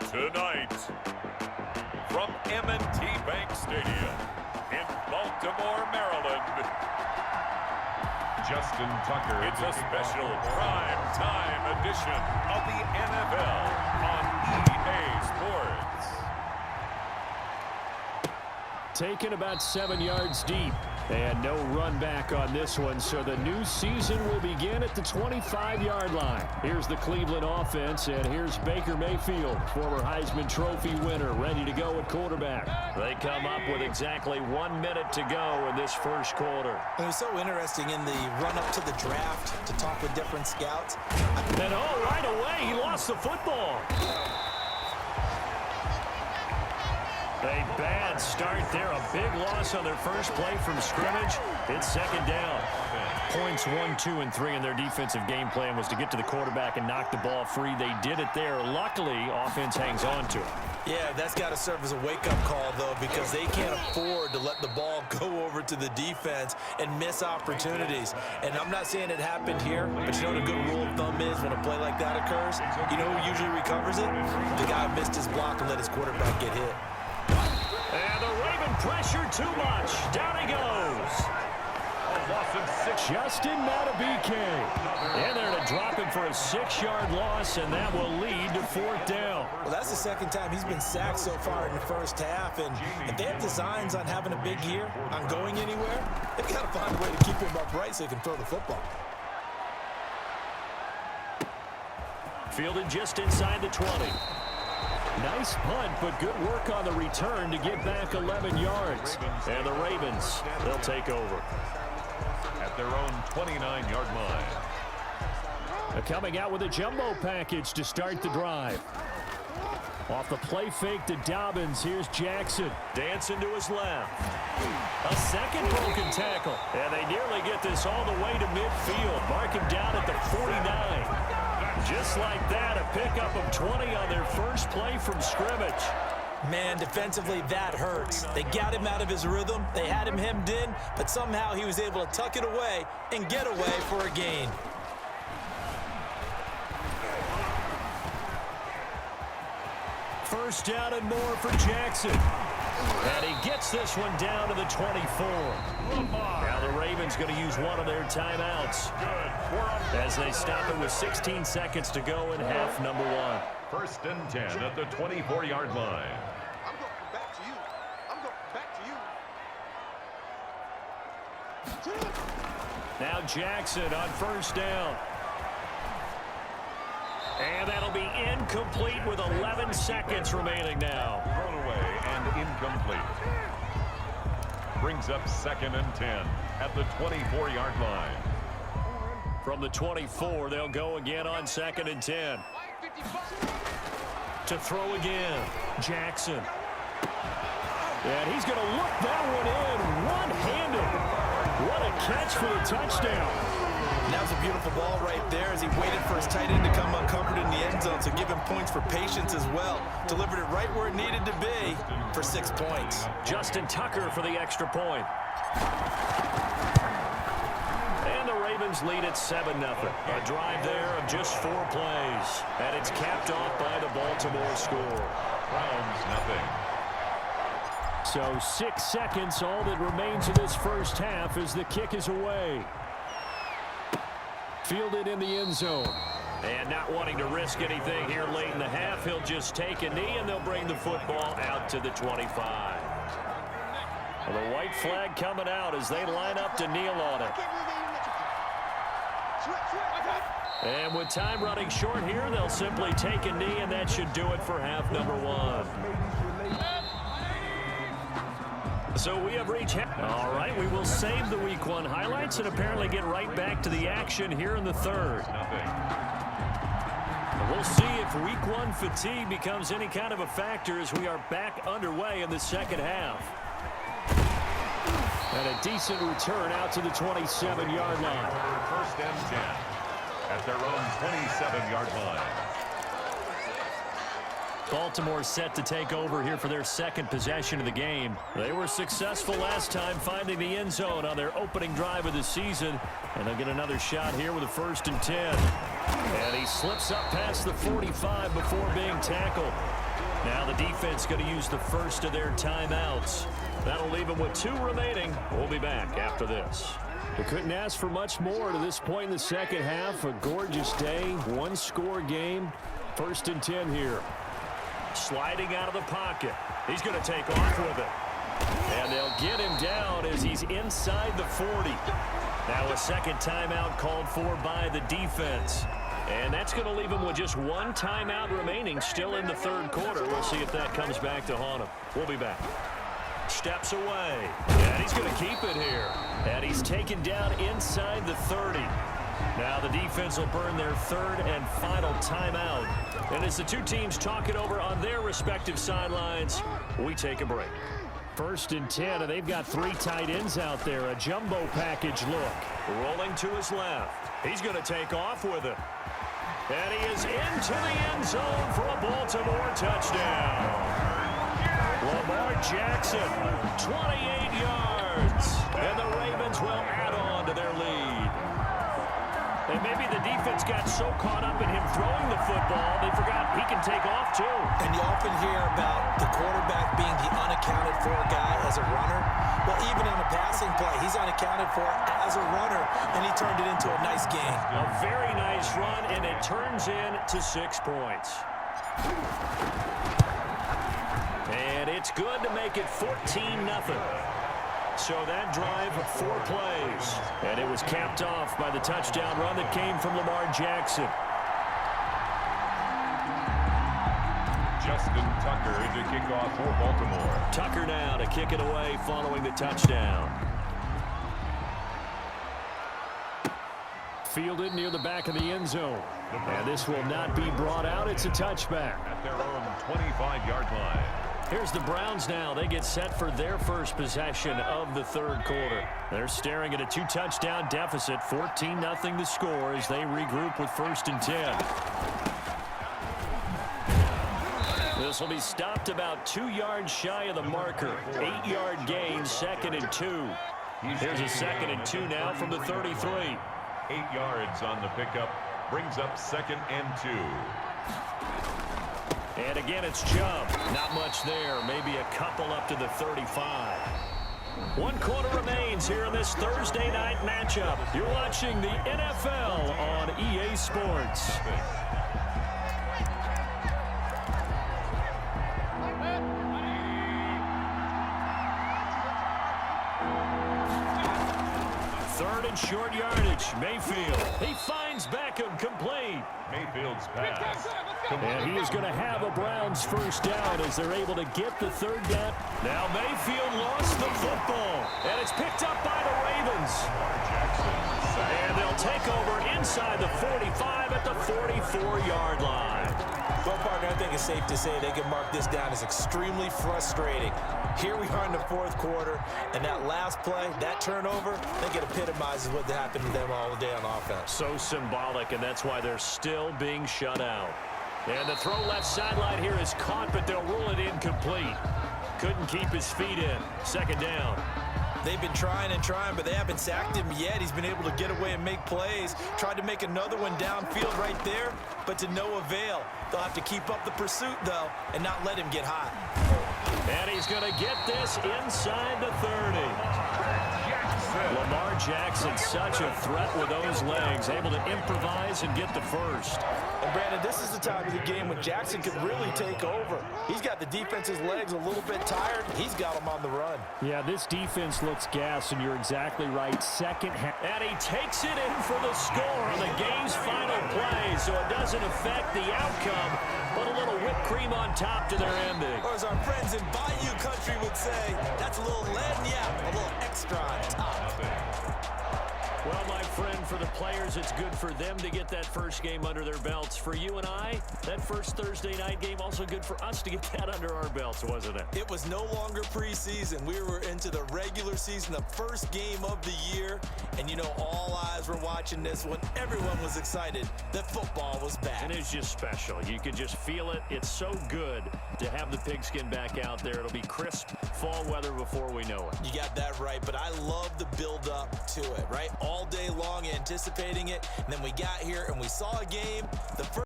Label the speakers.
Speaker 1: Tonight, from M&T Bank Stadium in Baltimore, Maryland, Justin Tucker. It's a special prime time edition of the NFL on EA Sports.
Speaker 2: Taken about 7 yards deep. And no run back on this one, so the new season will begin at the 25-yard line. Here's the Cleveland offense, and here's Baker Mayfield, former Heisman Trophy winner, ready to go at quarterback. They come up with exactly 1 minute to go in this first quarter.
Speaker 3: It was so interesting in the run-up to the draft to talk with different scouts.
Speaker 2: And right away, he lost the football. A bad start there. A big loss on their first play from scrimmage. It's second down. Points 1, 2, and 3 in their defensive game plan was to get to the quarterback and knock the ball free. They did it there. Luckily, offense hangs on to it.
Speaker 3: Yeah, that's got to serve as a wake-up call, though, because they can't afford to let the ball go over to the defense and miss opportunities. And I'm not saying it happened here, but you know what a good rule of thumb is when a play like that occurs? You know who usually recovers it? The guy who missed his block and let his quarterback get hit.
Speaker 2: And the Raven pressure too much. Down he goes. Justin Matabike. And they're to drop him for a 6-yard loss, and that will lead to fourth down.
Speaker 3: Well, that's the second time he's been sacked so far in the first half, and if they have designs on having a big year, on going anywhere, they've got to find a way to keep him upright so he can throw the football.
Speaker 2: Fielded just inside the 20. Nice punt, but good work on the return to get back 11 yards. And the Ravens, they'll take over.
Speaker 1: At their own 29-yard line.
Speaker 2: They're coming out with a jumbo package to start the drive. Off the play fake to Dobbins, here's Jackson. Dancing to his left. A second broken tackle. And they nearly get this all the way to midfield. Mark him down at the 49. Just like that, a pickup of 20 on their first play from scrimmage.
Speaker 3: Man, defensively, that hurts. They got him out of his rhythm. They had him hemmed in, but somehow he was able to tuck it away and get away for a gain.
Speaker 2: First down and more for Jackson. And he gets this one down to the 24. Now the Ravens going to use one of their timeouts as they stop it with 16 seconds to go in half number 1.
Speaker 1: First and 10 at the 24-yard line.
Speaker 4: I'm going back to you. I'm going back to you.
Speaker 2: Now Jackson on first down. And that'll be incomplete with 11 seconds remaining now.
Speaker 1: Thrown away and incomplete. Brings up second and 10 at the 24-yard line.
Speaker 2: From the 24, they'll go again on second and 10. To throw again, Jackson. And he's going to look that one in one-handed. What a catch for the touchdown.
Speaker 3: That was a beautiful ball right there as he waited for his tight end to come uncovered in the end zone, so give him points for patience as well. Delivered it right where it needed to be for 6 points.
Speaker 2: Justin Tucker for the extra point. And the Ravens lead at 7-0. A drive there of just 4 plays. And it's capped off by the Baltimore score.
Speaker 1: Browns nothing.
Speaker 2: So 6 seconds, all that remains of this first half as the kick is away. Fielded in the end zone. And not wanting to risk anything here late in the half, he'll just take a knee and they'll bring the football out to the 25. Well, the white flag coming out as they line up to kneel on it. And with time running short here, they'll simply take a knee, and that should do it for half number 1. So we have reached. All right, we will save the Week 1 highlights and apparently get right back to the action here in the third. We'll see if Week 1 fatigue becomes any kind of a factor as we are back underway in the second half. And a decent return out to the 27-yard line.
Speaker 1: First and 10 at their own 27-yard line.
Speaker 2: Baltimore set to take over here for their second possession of the game. They were successful last time finding the end zone on their opening drive of the season. And they'll get another shot here with a first and 10. And he slips up past the 45 before being tackled. Now the defense going to use the first of their timeouts. That'll leave them with 2 remaining. We'll be back after this. We couldn't ask for much more to this point in the second half. A gorgeous day, 1-score game. 1st and 10 here. Sliding out of the pocket. He's going to take off with it. And they'll get him down as he's inside the 40. Now a second timeout called for by the defense. And that's going to leave him with just 1 timeout remaining still in the 3rd quarter. We'll see if that comes back to haunt him. We'll be back. Steps away. And he's going to keep it here. And he's taken down inside the 30. Now the defense will burn their 3rd and final timeout. And as the 2 teams talk it over on their respective sidelines, we take a break. 1st and 10, and they've got 3 tight ends out there. A jumbo package look. Rolling to his left. He's going to take off with it. And he is into the end zone for a Baltimore touchdown. Lamar Jackson, 28 yards. And the Ravens will add on to their lead. And maybe the defense got so caught up in him throwing the football, they forgot he can take off too.
Speaker 3: And you often hear about the quarterback being the unaccounted for guy as a runner. Well, even on a passing play, he's unaccounted for as a runner, and he turned it into a nice game.
Speaker 2: A very nice run, and it turns into 6 points. And it's good to make it 14-0. So that drive, 4 plays. And it was capped off by the touchdown run that came from Lamar Jackson.
Speaker 1: Justin Tucker to kick off for Baltimore.
Speaker 2: Tucker now to kick it away following the touchdown. Fielded near the back of the end zone. And this will not be brought out. It's a touchback.
Speaker 1: At their own 25-yard line.
Speaker 2: Here's the Browns now. They get set for their first possession of the 3rd quarter. They're staring at a 2-touchdown deficit. 14-0 the score as they regroup with 1st and 10. This will be stopped about 2 yards shy of the marker. 8-yard gain, 2nd and 2. Here's a 2nd and 2 now from the 33.
Speaker 1: 8 yards on the pickup. Brings up 2nd and 2.
Speaker 2: And again, it's Chubb. Not much there. Maybe a couple up to the 35. 1 quarter remains here in this Thursday night matchup. You're watching the NFL on EA Sports. Third and short yardage. Mayfield. He finds Beckham complete.
Speaker 1: Mayfield's pass.
Speaker 2: And he is going to have a Browns first down as they're able to get the 3rd down. Now Mayfield lost the football. And it's picked up by the Ravens. And they'll take over inside the 45 at the 44-yard line.
Speaker 3: Well, partner, I think it's safe to say they can mark this down as extremely frustrating. Here we are in the 4th quarter, and that last play, that turnover, I think it epitomizes what happened to them all day on offense.
Speaker 2: So symbolic, and that's why they're still being shut out. And the throw left sideline here is caught, but they'll rule it incomplete. Couldn't keep his feet in. 2nd down.
Speaker 3: They've been trying and trying, but they haven't sacked him yet. He's been able to get away and make plays. Tried to make another one downfield right there, but to no avail. They'll have to keep up the pursuit, though, and not let him get hot.
Speaker 2: And he's going to get this inside the 30. Lamar Jackson, such a threat with those legs, able to improvise and get the first.
Speaker 3: And Brandon, this is the time of the game when Jackson could really take over. He's got the defense's legs a little bit tired. He's got them on the run.
Speaker 2: Yeah, this defense looks gassed, and you're exactly right. Second half. And he takes it in for the score on the game's final play, so it doesn't affect the outcome, but a little whipped cream on top to their ending.
Speaker 3: Or as our friends in Bayou Country would say, that's a little lagniappe, a little extra on top.
Speaker 2: Well, my friend, for the players, it's good for them to get that first game under their belts. For you and I, that first Thursday night game, also good for us to get that under our belts, wasn't it?
Speaker 3: It was no longer preseason. We were into the regular season, the first game of the year. And, you know, all eyes were watching this when everyone was excited that football was back.
Speaker 2: And it's just special. You can just feel it. It's so good to have the pigskin back out there. It'll be crisp fall weather before we know it.
Speaker 3: You got that right, but I love the build-up to it, right? All day long anticipating it, and then we got here and we saw a game. The first